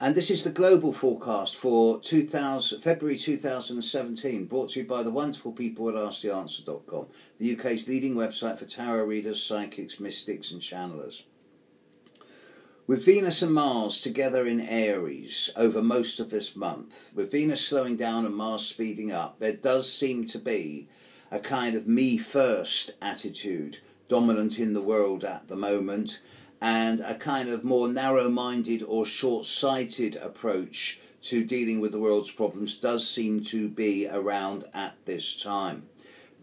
And this is the global forecast for February 2017, brought to you by the wonderful people at AskTheAnswer.com, the UK's leading website for tarot readers, psychics, mystics and channelers. With Venus and Mars together in Aries over most of this month, with Venus slowing down and Mars speeding up, there does seem to be a kind of me first attitude dominant in the world at the moment, and a kind of more narrow-minded or short-sighted approach to dealing with the world's problems does seem to be around at this time.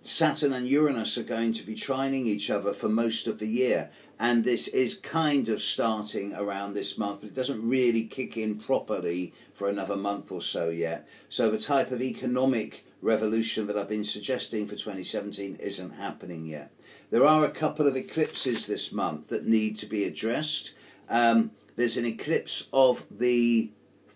Saturn and Uranus are going to be trining each other for most of the year, and this is kind of starting around this month, but it doesn't really kick in properly for another month or so yet. So the type of economic revolution that I've been suggesting for 2017 isn't happening yet. There are a couple of eclipses this month that need to be addressed. There's an eclipse of the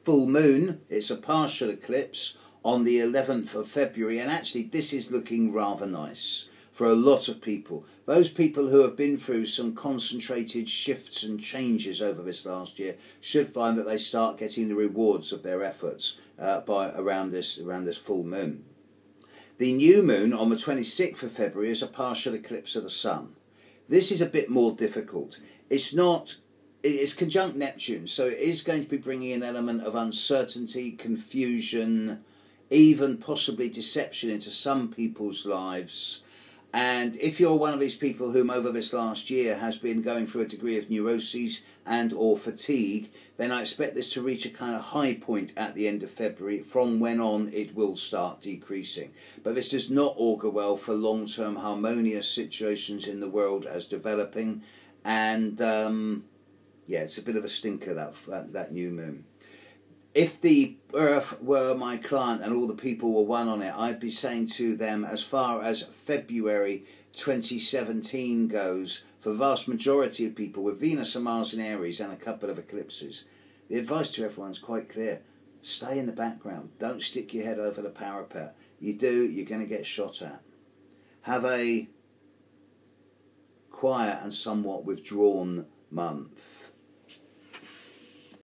full moon. It's a partial eclipse on the 11th of February, and actually this is looking rather nice for a lot of people. Those people who have been through some concentrated shifts and changes over this last year should find that they start getting the rewards of their efforts around this full moon. The new moon on the 26th of February is a partial eclipse of the sun. This is a bit more difficult. It's conjunct Neptune, so it is going to be bringing an element of uncertainty, confusion, even possibly deception into some people's lives. And if you're one of these people whom over this last year has been going through a degree of neuroses and or fatigue, then I expect this to reach a kind of high point at the end of February, from when on it will start decreasing. But this does not augur well for long-term harmonious situations in the world as developing, and yeah, it's a bit of a stinker, that new moon. If the Earth were my client and all the people were one on it, I'd be saying to them, as far as February 2017 goes, for the vast majority of people with Venus and Mars in Aries and a couple of eclipses, the advice to everyone's quite clear. Stay in the background. Don't stick your head over the parapet. You do, you're going to get shot at. Have a quiet and somewhat withdrawn month.